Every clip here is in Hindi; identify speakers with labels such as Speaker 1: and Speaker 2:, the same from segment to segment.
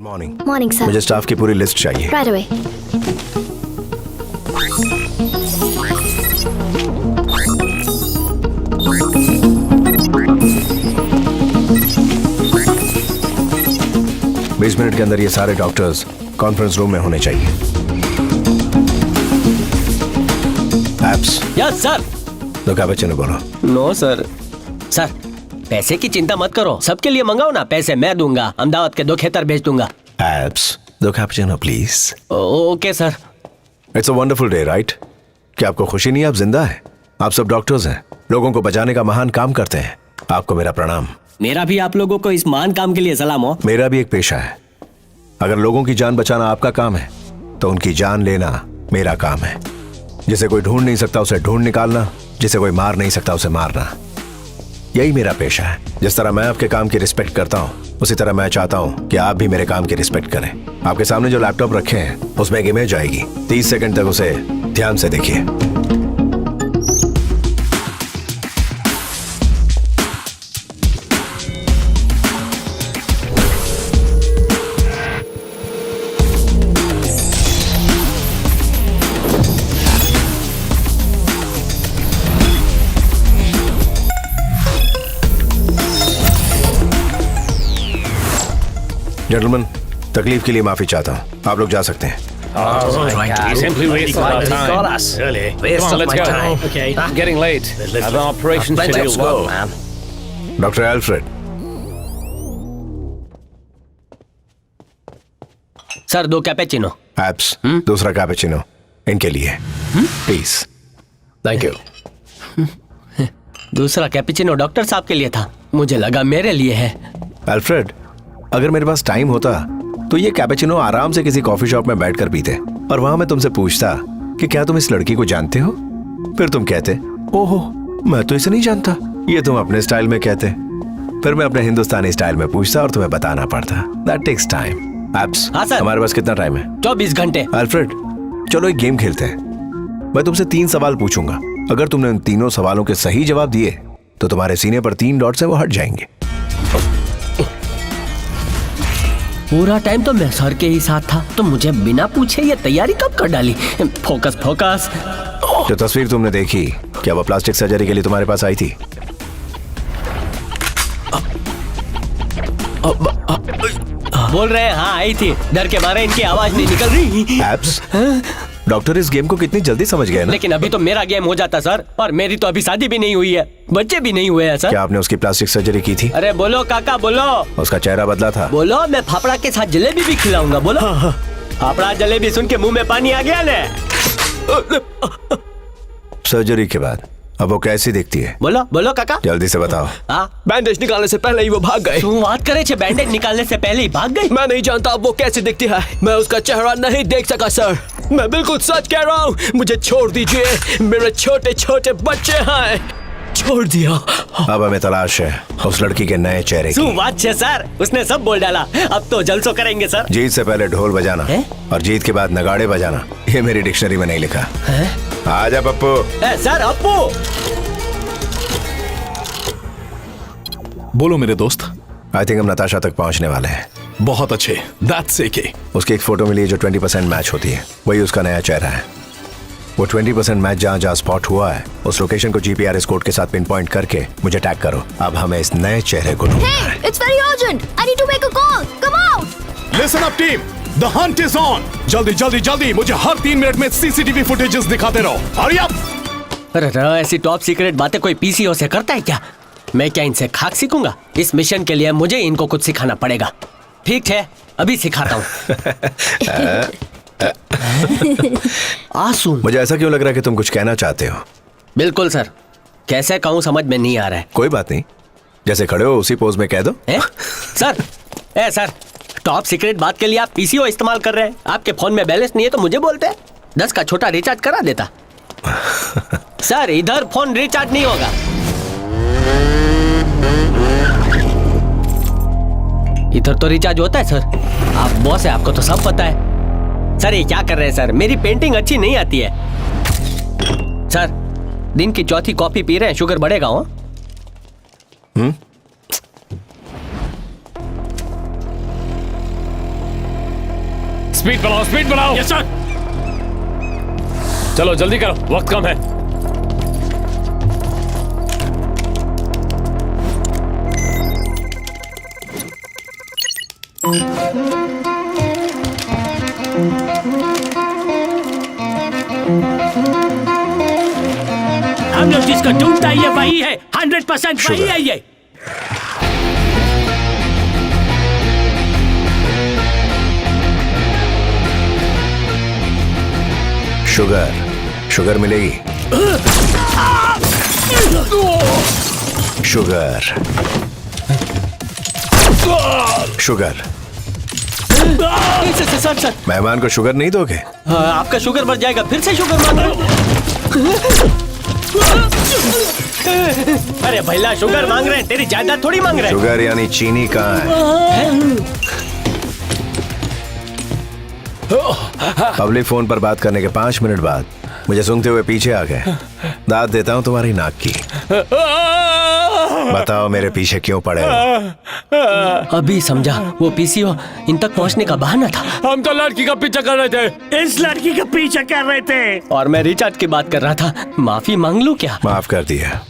Speaker 1: मॉर्निंग।
Speaker 2: Morning sir.
Speaker 1: मुझे स्टाफ की पूरी लिस्ट चाहिए।
Speaker 2: Right away.
Speaker 1: बीस मिनट के अंदर ये सारे डॉक्टर्स कॉन्फ्रेंस रूम में होने चाहिए। एप्स।
Speaker 3: Yes sir.
Speaker 1: तो क्या बच्चे ने बोलो?
Speaker 3: No sir. सर पैसे की चिंता मत करो, सबके लिए मंगाओ ना, पैसे मैं दूंगा, अहमदाबाद के 2 खेतर भेज दूंगा।
Speaker 1: एप्स दो cappuccino please.
Speaker 3: Okay sir.
Speaker 1: It's a wonderful day right? क्या आपको खुशी नहीं है आप जिंदा हैं? आप सब डॉक्टर्स हैं, लोगों को बचाने का महान काम करते हैं। आपको मेरा प्रणाम।
Speaker 3: मेरा भी आप लोगों को इस महान काम के लिए सलाम हो।
Speaker 1: मेरा भी एक पेशा है। अगर लोगों की जान बचाना आपका काम है तो उनकी जान लेना मेरा काम है। जिसे कोई ढूंढ नहीं सकता उसे ढूंढ निकालना, जिसे कोई मार नहीं सकता उसे मारना, यही मेरा पेशा है। जिस तरह मैं आपके काम की रिस्पेक्ट करता हूँ उसी तरह मैं चाहता हूँ कि आप भी मेरे काम की रिस्पेक्ट करें। आपके सामने जो लैपटॉप रखे हैं उसमें एक इमेज आएगी, 30 सेकंड तक उसे ध्यान से देखिए। जेंटलमैन, तकलीफ के लिए माफी चाहता हूँ, आप लोग जा सकते हैं।
Speaker 4: You simply wasted our time. Really? Come on, let's go. Okay. I'm getting late. I have an operation to do.
Speaker 1: Doctor Alfred.
Speaker 3: Sir 2 cappuccino.
Speaker 1: Apps दूसरा कैपुचिनो इनके लिए प्लीज।
Speaker 4: Thank you.
Speaker 3: दूसरा कैपेचिनो डॉक्टर साहब के लिए था, मुझे लगा मेरे लिए है।
Speaker 1: एल्फ्रेड, अगर मेरे पास टाइम होता तो ये कैपुचिनो आराम से किसी कॉफी शॉप में बैठकर पीते और वहां मैं तुमसे पूछता कि क्या तुम इस लड़की को जानते हो, फिर तुम कहते ओहो मैं तो इसे नहीं जानता, ये तुम अपने स्टाइल में कहते, फिर मैं अपने हिंदुस्तानी स्टाइल में पूछता और तुम्हें बताना पड़ता। That takes time. एप्स,
Speaker 3: हाँ सर।
Speaker 1: हमारे पास कितना टाइम है?
Speaker 3: 24 घंटे।
Speaker 1: एल्फ्रेड, चलो एक गेम खेलते हैं। मैं तुमसे 3 सवाल पूछूंगा, अगर तुमने उन तीनों सवालों के सही जवाब दिए तो तुम्हारे सीने पर 3 डॉट्स हैं, वो हट जाएंगे।
Speaker 3: पूरा टाइम तो मैं सर के ही साथ था, तो मुझे बिना पूछे ये तैयारी कब कर डाली? Focus focus.
Speaker 1: जो तस्वीर तुमने देखी, क्या वो प्लास्टिक सर्जरी के लिए तुम्हारे पास आई थी?
Speaker 3: बोल रहे हैं हाँ आई थी, डर के मारे इनकी आवाज नहीं निकल रही।
Speaker 1: एप्स, डॉक्टर इस गेम को कितनी जल्दी समझ गए ना?
Speaker 3: लेकिन अभी तो मेरा गेम हो जाता सर, और मेरी तो अभी शादी भी नहीं हुई है, बच्चे भी नहीं हुए हैं सर।
Speaker 1: क्या आपने उसकी प्लास्टिक सर्जरी की थी?
Speaker 3: अरे बोलो काका बोलो।
Speaker 1: उसका चेहरा बदला था?
Speaker 3: बोलो, मैं फाफड़ा के साथ जलेबी भी खिलाऊंगा। बोलो। फाफड़ा जलेबी सुन के मुंह में पानी आ गया ना।
Speaker 1: सर्जरी के बाद अब वो कैसी दिखती है?
Speaker 3: बोलो बोलो काका,
Speaker 1: जल्दी से बताओ।
Speaker 3: हाँ
Speaker 5: बैंडेज निकालने से पहले ही वो भाग गए।
Speaker 3: तू बात करे छे, बैंडेज निकालने से पहले ही भाग गई?
Speaker 5: मैं नहीं जानता अब वो कैसी दिखती है, मैं उसका चेहरा नहीं देख सका सर, मैं बिल्कुल सच कह रहा हूँ, मुझे छोड़ दीजिए, मेरे छोटे छोटे बच्चे हैं, छोड़ दिया।
Speaker 1: अब हमें तलाश है उस लड़की के नए चेहरे
Speaker 3: तू
Speaker 1: की।
Speaker 3: बात छे सर, उसने सब बोल डाला, अब तो जलसो करेंगे सर।
Speaker 1: जीत से पहले ढोल बजाना
Speaker 3: है?
Speaker 1: और जीत के बाद नगाड़े बजाना, ये मेरी डिक्शनरी में नहीं लिखा
Speaker 3: है?
Speaker 1: आजा पप्पू।
Speaker 3: सर अप्पू।
Speaker 6: बोलो मेरे दोस्त।
Speaker 1: आई थिंक हम नताशा तक पहुंचने वाले हैं।
Speaker 6: बहुत अच्छे, दैट्स ओके।
Speaker 1: उसकी एक फोटो मिली है जो 20% मैच होती है, वही उसका नया चेहरा है। वो 20% मैच जहाँ जहाँ स्पॉट हुआ है उस लोकेशन को जीपीआरएस कोड के साथ पिन पॉइंट करके मुझे टैग करो। अब हमें इस नए चेहरे को ढूंढना है।
Speaker 2: Hey, it's very urgent. I need to make a call. Come out.
Speaker 6: Listen up team, the Hunt is on. जल्दी जल्दी जल्दी मुझे हर 3 मिनट में सीसीटीवी फुटेजेस दिखाते रहो। Hurry up.
Speaker 3: अरे ऐसी टॉप सीक्रेट बातें कोई पीसीओ से करता है क्या? मैं क्या इनसे खाक सीखूंगा? इस मिशन के लिए मुझे इनको कुछ सिखाना पड़ेगा। ठीक है, अभी सिखाता हूँ। आंसू।
Speaker 1: मुझे ऐसा क्यों लग रहा है कि तुम कुछ कहना चाहते हो?
Speaker 3: बिल्कुल सर, कैसे कहूँ समझ में नहीं आ रहा है।
Speaker 1: कोई बात नहीं, जैसे खड़े हो उसी पोज में कह दो।
Speaker 3: सर टॉप सीक्रेट बात के लिए आप पीसीओ इस्तेमाल कर रहे हैं, आपके फोन में बैलेंस नहीं है तो मुझे बोलते हैं, 10 का छोटा रिचार्ज करा देता। सर इधर फोन रिचार्ज नहीं होगा। इधर तो रिचार्ज होता है सर, आप बॉस है, आपको तो सब पता है। सर ये क्या कर रहे हैं सर, मेरी पेंटिंग अच्छी नहीं आती है। सर दिन की चौथी कॉफी पी रहे हैं, शुगर बढ़ेगा। हो
Speaker 4: स्पीड बढ़ाओ।
Speaker 7: Yes sir.
Speaker 4: चलो जल्दी करो, वक्त कम है।
Speaker 7: हम लोग जिसको ढूंढता है ये वही है, 100% वही है ये।
Speaker 1: शुगर मिलेगी। शुगर।
Speaker 3: सर
Speaker 1: मेहमान को शुगर नहीं दोगे?
Speaker 3: आपका शुगर बढ़ जाएगा, फिर से शुगर मांग रहे हो? अरे भैया शुगर मांग रहे हैं, तेरी जायदाद थोड़ी मांग रहे हैं।
Speaker 1: शुगर यानी चीनी कहाँ है? पब्लिक फोन पर बात करने के 5 मिनट बाद मुझे सूंघते हुए पीछे आ गए। दाद देता हूँ तुम्हारी नाक की। बताओ मेरे पीछे क्यों पड़े हो?
Speaker 3: अभी समझा, वो पीसीओ इन तक पहुंचने का बहाना था।
Speaker 4: हम तो लड़की का पीछा कर रहे थे।
Speaker 7: इस लड़की का पीछा कर रहे थे
Speaker 3: और मैं रिचार्ज की बात कर रहा था। माफी मांग लूं क्या?
Speaker 1: माफ कर दिया।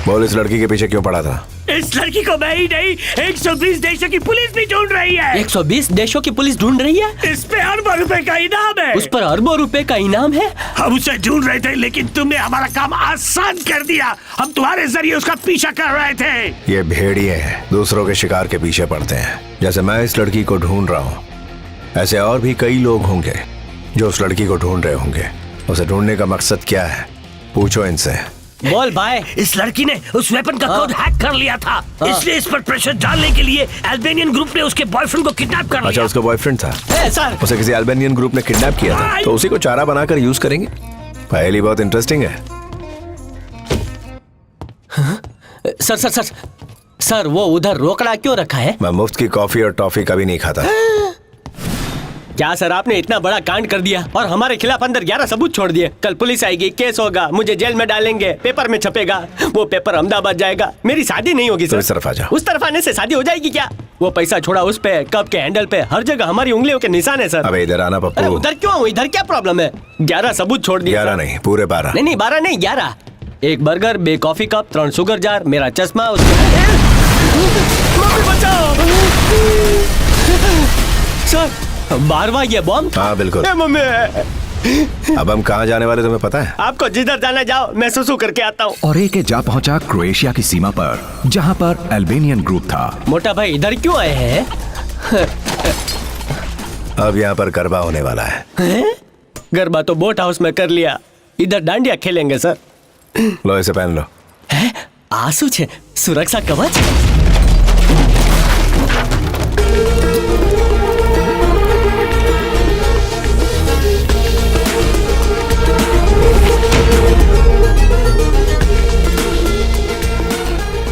Speaker 1: बोल, इस लड़की के पीछे क्यों पड़ा था?
Speaker 7: इस लड़की को मैं ही नहीं, 120 देशों की पुलिस भी ढूंढ रही है।
Speaker 3: 120 देशों की पुलिस ढूंढ रही है?
Speaker 7: इस पे अरबों रुपए का इनाम है।
Speaker 3: उस पर अरबों रुपए का इनाम है?
Speaker 7: हम उसे ढूंढ रहे थे, लेकिन तुमने हमारा काम आसान कर दिया। हम तुम्हारे जरिए उसका पीछा कर रहे थे।
Speaker 1: ये भेड़िए हैं, दूसरों के शिकार के पीछे पड़ते हैं। जैसे मैं इस लड़की को ढूंढ रहा हूँ, ऐसे और भी कई लोग होंगे जो उस लड़की को ढूंढ रहे होंगे। उसे ढूंढने का मकसद क्या है, पूछो इनसे।
Speaker 3: बोल भाई।
Speaker 7: इस लड़की ने उस वेपन का कोड हैक कर लिया था, इसलिए इस पर प्रेशर डालने के लिए अल्बेनियन ग्रुप ने उसके बॉयफ्रेंड को किडनैप कर लिया।
Speaker 1: अच्छा, उसका बॉयफ्रेंड था?
Speaker 3: सर,
Speaker 1: उसे किसी अल्बेनियन ग्रुप ने किडनैप किया था, तो उसी को चारा बनाकर यूज करेंगे। पहली बहुत इंटरेस्टिंग है।
Speaker 3: सर सर सर सर, वो उधर रोकड़ा क्यों रखा है?
Speaker 1: मैं मुफ्त की कॉफी और टॉफी कभी नहीं खाता।
Speaker 3: क्या सर, आपने इतना बड़ा कांड कर दिया और हमारे खिलाफ अंदर 11 सबूत छोड़ दिए। कल पुलिस आएगी, केस होगा, मुझे जेल में डालेंगे, पेपर में छपेगा, वो पेपर अहमदाबाद जाएगा, मेरी शादी नहीं होगी सर।
Speaker 1: तो इस तरफ आ जाओ।
Speaker 3: उस तरफ आने से शादी हो जाएगी क्या? वो पैसा छोड़ा उस पे, कप के हैंडल पे, हर जगह हमारी उंगलियों के निशान है सर।
Speaker 1: अबे इधर आना
Speaker 3: अरे
Speaker 1: पप्पू।
Speaker 3: उधर क्यों आऊं? इधर क्या प्रॉब्लम है? 11 सबूत छोड़ दिए।
Speaker 1: 11 नहीं, पूरे 12।
Speaker 3: नहीं 12 नहीं, 11। एक burger, 2 coffee cup, 3 sugar jar, मेरा चश्मा, मम्मी बचाओ सर। 12वां ये बॉम्ब?
Speaker 1: हाँ बिल्कुल।
Speaker 3: मम्मी,
Speaker 1: अब हम कहाँ जाने वाले तुम्हें पता है?
Speaker 3: आपको जिधर जाना जाओ, मैं सुसु करके आता हूँ।
Speaker 8: और एक जा पहुंचा क्रोएशिया की सीमा पर, जहां पर अल्बेनियन ग्रुप था।
Speaker 3: मोटा भाई इधर क्यों आए हैं?
Speaker 1: अब यहाँ पर गरबा होने वाला है।
Speaker 3: गरबा तो बोट हाउस में कर लिया, इधर डांडिया खेलेंगे सर।
Speaker 1: लो इसे पहन लो।
Speaker 3: आंसू छे, सुरक्षा कवच।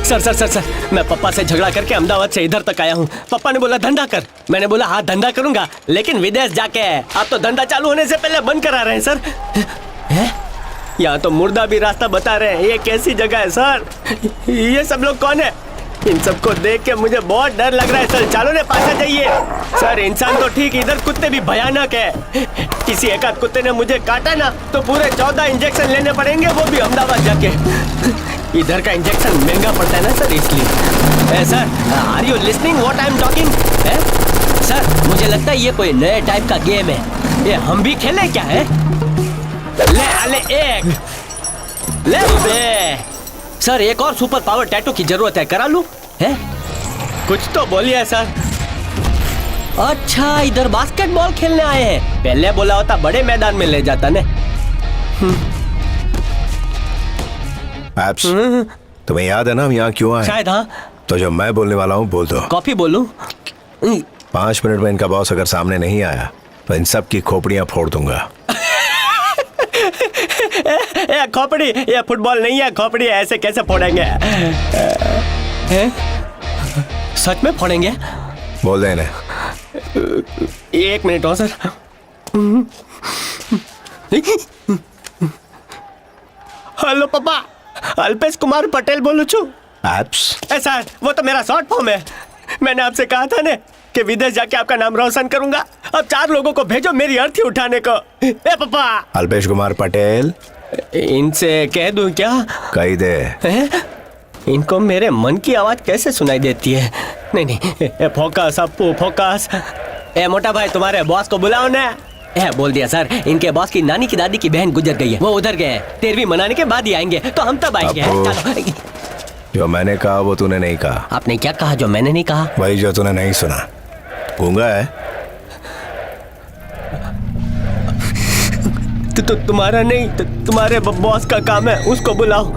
Speaker 3: सर सर सर सर, मैं पापा से झगड़ा करके अहमदाबाद से इधर तक आया हूँ। पापा ने बोला धंधा कर, मैंने बोला हाँ धंधा करूंगा, लेकिन विदेश जाके। आप तो धंधा चालू होने से पहले बंद करा रहे हैं सर। यहाँ तो मुर्दा भी रास्ता बता रहे हैं। ये कैसी जगह है सर? ये सब लोग कौन है? इन सबको देख के मुझे बहुत डर लग रहा है सर। चालू ने पास जाइए सर। इंसान तो ठीक, इधर कुत्ते भी भयानक है। किसी एक आध कुत्ते ने मुझे काटा ना तो पूरे 14 इंजेक्शन लेने पड़ेंगे, वो भी अहमदाबाद जाके। इधर का इंजेक्शन महंगा पड़ता है ना सर, इसलिए। Sir, are you listening what I am talking? Sir, मुझे लगता है ये कोई नए टाइप का गेम है। ये हम भी खेले क्या है? ले एक ले बे। सर, एक और सुपर पावर टैटू की जरूरत है, करा लूं? है कुछ तो बोलिए सर। अच्छा, इधर बास्केटबॉल खेलने आए हैं। पहले बोला होता बड़े मैदान में ले जाता ने।
Speaker 1: एप्स, तुम्हें याद है ना हम यहाँ क्यों आए?
Speaker 3: शायद हाँ।
Speaker 1: तो जो मैं बोलने वाला हूँ बोल दो।
Speaker 3: कॉफी बोलूं?
Speaker 1: 5 मिनट में इनका बॉस अगर सामने नहीं आया तो इन सब की खोपड़ियाँ फोड़ दूंगा।
Speaker 3: ये खोपड़ी, ये फुटबॉल नहीं है, खोपड़ी है। ऐसे कैसे फोड़ेंगे? सच में फोड़ेंगे?
Speaker 1: बोल दे इन्हें।
Speaker 3: 1 मिनट हो सर। हेलो पापा, अल्पेश कुमार पटेल बोलू छू।
Speaker 1: एप्स,
Speaker 3: सर, वो तो मेरा शॉर्ट फॉर्म है। मैंने आपसे कहा था ने कि विदेश जाके आपका नाम रोशन करूंगा। अब 4 लोगों को भेजो मेरी अर्थी उठाने को। ए पापा,
Speaker 1: अल्पेश कुमार पटेल,
Speaker 3: इनसे कह दूं क्या?
Speaker 1: कही दे।
Speaker 3: इनको मेरे मन की आवाज कैसे सुनाई देती है? नहीं, फोकस अपू, फोकस। ए मोटा भाई, तुम्हारे बॉस को बुलाओ ना। बोल दिया सर, इनके बॉस की नानी की दादी की बहन गुजर गई है, वो उधर गए हैं। 13वीं मनाने के बाद ही आएंगे, तो हम तब आएंगे। चलो।
Speaker 1: जो मैंने कहा वो तूने नहीं कहा।
Speaker 3: आपने क्या कहा जो मैंने नहीं कहा?
Speaker 1: वही जो तूने नहीं सुना। गूंगा है?
Speaker 3: तो तुम्हारा नहीं, तुम्हारे बॉस का काम है, उसको बुलाओ।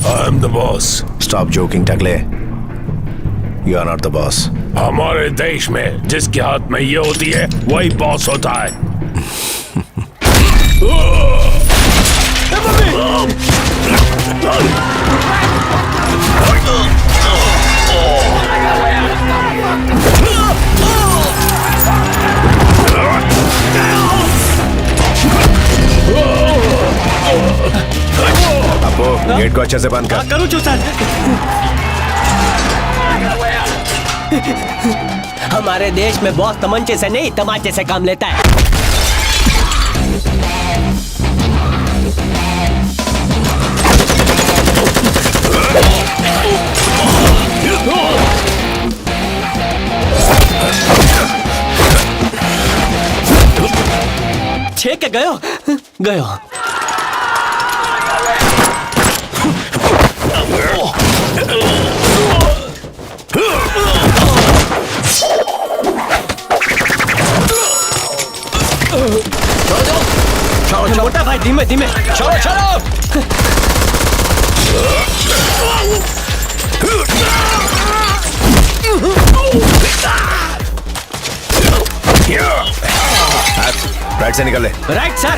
Speaker 9: I am the boss.
Speaker 1: Stop joking, Takle. You are not the boss.
Speaker 9: हमारे देश में जिसके हाथ में ये होती है वही बॉस होता है।
Speaker 1: आपको गेट को अच्छे से बंद कर।
Speaker 3: करूँ सर। हमारे देश में बॉस तमंचे से नहीं, तमाचे से काम लेता है। छे के गयो गयो। मोटा भाई, धीमे धीमे। चलो चलो।
Speaker 1: राइट से निकल ले।
Speaker 3: Right sir.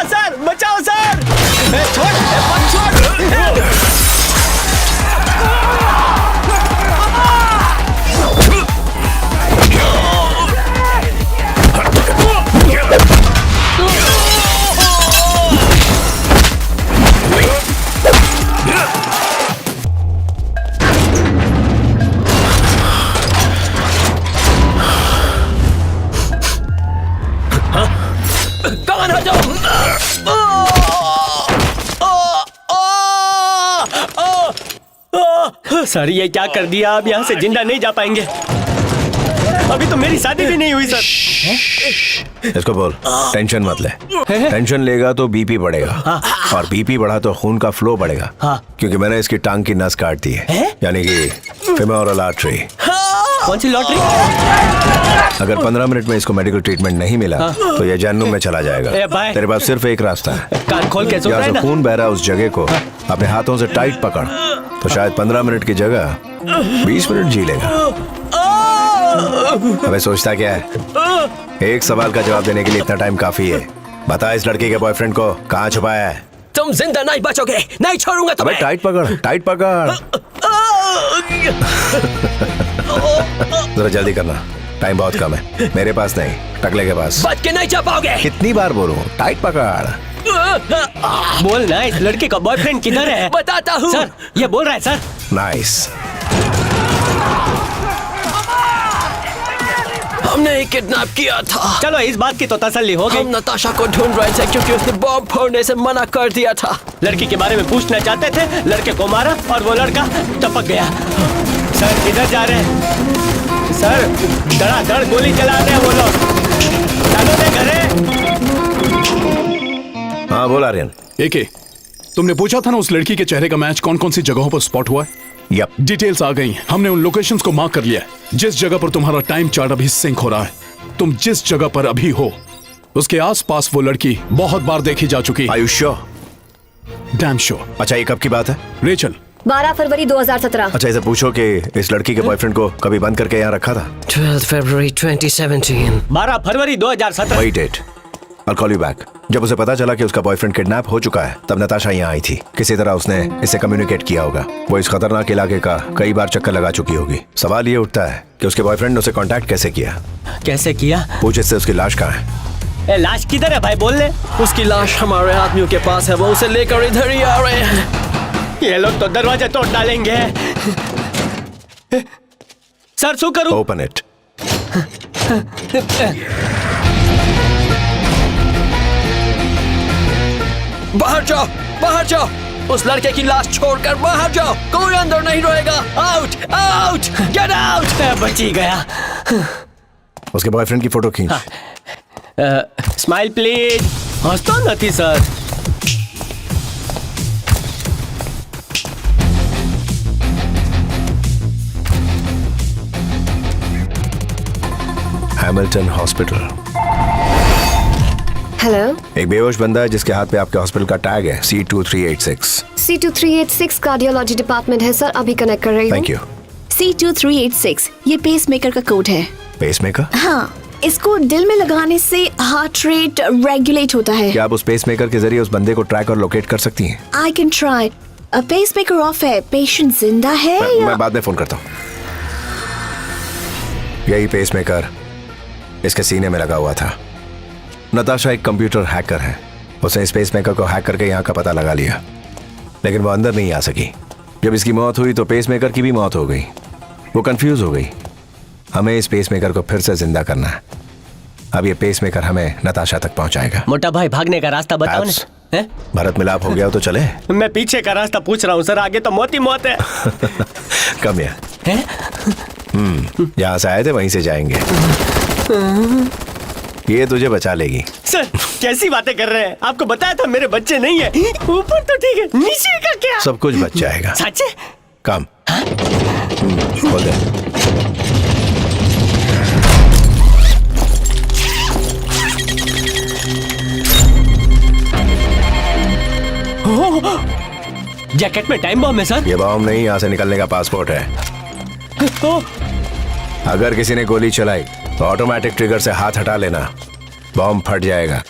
Speaker 3: सर बचाओ सर। कौन हो तुम? सर ये क्या कर दिया? अब यहाँ से जिंदा नहीं जा पाएंगे। अभी तो मेरी शादी भी नहीं हुई सर।
Speaker 1: इसको बोल टेंशन मत ले। टेंशन लेगा तो बीपी बढ़ेगा, और बीपी बढ़ा तो खून का फ्लो बढ़ेगा। क्योंकि मैंने इसकी टांग की नस काट दी है, यानी कि फेमोरल आर्टरी।
Speaker 3: कौन सी लॉटरी?
Speaker 1: अगर 15 मिनट में इसको मेडिकल ट्रीटमेंट नहीं मिला तो ये जहन्नुम में चला जाएगा। तेरे पास सिर्फ एक रास्ता है।
Speaker 3: कान खोल के सुन रहा है ना?
Speaker 1: खून बह रहा है उस जगह को अपने हाथों से टाइट पकड़, तो शायद 15 मिनट की जगह 20 मिनट जी लेगा। अबे सोचता क्या है? एक सवाल का जवाब देने के लिए इतना टाइम काफी है। बता इस लड़की के बॉयफ्रेंड को कहाँ छुपाया है?
Speaker 5: तुम जिंदा नहीं बचोगे, नहीं छोड़ूंगा तुम्हें।
Speaker 1: टाइट पकड़, टाइट पकड़। जरा जल्दी करना, टाइम बहुत कम है। मेरे पास नहीं, टकले के पास।
Speaker 5: बच के नहीं जा पाओगे।
Speaker 1: कितनी बार बोलूं? टाइट पकड़।
Speaker 3: बोल ना, इस लड़की का बॉयफ्रेंड किधर है?
Speaker 5: बताता हूँ
Speaker 3: सर। ये बोल रहा है सर।
Speaker 1: नाइस।
Speaker 5: हमने एक किडनैप किया था।
Speaker 3: चलो इस बात की तो तसल्ली हो गई।
Speaker 5: हम नताशा को ढूंढ रहे थे क्योंकि उसने बॉम्ब फोड़ने से मना कर दिया था।
Speaker 3: लड़की के बारे में पूछना चाहते थे, लड़के को मारा और वो लड़का टपक गया। सर किधर जा रहे हैं? सर धड़ाधड़ गोली चला रहे हैं वो लोग। चलो दे घरे।
Speaker 1: हाँ बोल आर्यन।
Speaker 6: एके, तुमने पूछा था ना उस लड़की के चेहरे का मैच कौन कौन सी जगहों पर स्पॉट हुआ है?
Speaker 1: यप।
Speaker 6: डिटेल्स आ गई हैं। हमने उन लोकेशंस को मार्क कर लिया है। जिस जगह पर तुम्हारा टाइम चार्ट अभी सिंक हो रहा है, तुम जिस जगह पर अभी हो उसके आसपास वो लड़की बहुत बार देखी जा चुकी है।
Speaker 1: Are you sure?
Speaker 6: Damn sure.
Speaker 1: अच्छा, ये कब की बात है?
Speaker 6: रेचल,
Speaker 2: 12 फरवरी 2017।
Speaker 1: अच्छा, इसे पूछो कि इस लड़की के बॉयफ्रेंड को कभी बंद करके यहाँ रखा था।
Speaker 7: 12 February 2017।
Speaker 3: 12 फरवरी 2017।
Speaker 1: वही date. I'll call you back। जब उसे पता चला कि उसका बॉयफ्रेंड किडनैप हो चुका है, तब नताशा यहाँ आई थी। किसी तरह उसने इससे कम्युनिकेट किया होगा। वो इस खतरनाक इलाके का कई बार चक्कर लगा चुकी होगी। सवाल ये उठता है कि उसके बॉयफ्रेंड ने उसे कांटेक्ट कैसे किया।
Speaker 3: कैसे किया?
Speaker 1: पूछ इससे उसकी लाश कहाँ है।
Speaker 3: ए, लाश किधर है भाई, बोल ले।
Speaker 5: उसकी लाश हमारे आदमियों के पास है, वो उसे लेकर इधर ही आ रहे हैं।
Speaker 3: ये लोग तो दरवाजा तोड़ डालेंगे। सर, शू करूं?
Speaker 1: Open it.
Speaker 5: बाहर जाओ, बाहर जाओ। उस लड़के की लाश छोड़कर बाहर जाओ। कोई अंदर नहीं रहेगा। Out, out, get out.
Speaker 3: बची गया।
Speaker 1: उसके बॉयफ्रेंड की फोटो खींच।
Speaker 3: Smile please. हंसता नहीं सर।
Speaker 1: Hamilton hospital.
Speaker 2: हेलो,
Speaker 1: एक बेहोश बंदा है जिसके हाथ पे आपके हॉस्पिटल का टैग है C2386।
Speaker 2: C2386 कार्डियोलॉजी डिपार्टमेंट है सर, अभी कनेक्ट कर रही हूँ।
Speaker 1: Thank you.
Speaker 10: C2386 ये पेसमेकर का कोड है।
Speaker 1: पेसमेकर?
Speaker 10: हाँ, इसको दिल में लगाने से हार्ट रेट रेगुलेट होता है।
Speaker 1: क्या आप उस पेसमेकर के जरिए उस बंदे को ट्रैक और लोकेट कर सकती हैं?
Speaker 10: I can try. Pacemaker of है, पेशेंट जिंदा है या...
Speaker 1: मैं बाद में फोन करता हूँ। यही पेसमेकर इसके सीने में लगा हुआ था। नताशा एक कंप्यूटर हैकर है। उसने इस पेसमेकर को हैक करके यहाँ का पता लगा लिया, लेकिन वो अंदर नहीं आ सकी। जब इसकी मौत हुई तो पेसमेकर की भी मौत हो गई। वो कंफ्यूज हो गई। हमें इस पेसमेकर को फिर से जिंदा करना है। अब ये पेसमेकर हमें नताशा तक पहुंचाएगा।
Speaker 3: मोटा भाई, भागने का रास्ता बताओ ना।
Speaker 1: भरत मिलाप हो गया हो तो चले।
Speaker 3: मैं पीछे का रास्ता पूछ रहा हूँ सर, आगे तो मौत ही मौत है।
Speaker 1: कम या जहाँ से आए थे वहीं से जाएंगे। ये तुझे बचा लेगी।
Speaker 3: सर, कैसी बातें कर रहे हैं? आपको बताया था मेरे बच्चे नहीं है। ऊपर तो ठीक है, नीचे का क्या?
Speaker 1: सब कुछ बच जाएगा।
Speaker 3: सच है?
Speaker 1: कम। खोल दे।
Speaker 3: जैकेट में टाइम बॉम्ब है सर।
Speaker 1: ये बॉम्ब नहीं, यहाँ से निकलने का पासपोर्ट है। अगर किसी ने गोली चलाई तो ऑटोमेटिक ट्रिगर से हाथ हटा लेना, बॉम्ब फट जाएगा।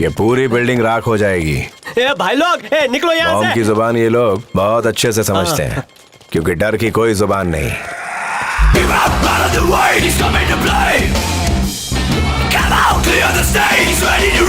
Speaker 1: ये पूरी बिल्डिंग राख हो जाएगी।
Speaker 3: ए भाई लोग, निकलो यहाँ से।
Speaker 1: बॉम्ब की जुबान ये लोग बहुत अच्छे से समझते हैं, क्योंकि डर की कोई जुबान नहीं।
Speaker 11: Come out, clear the stage, ready to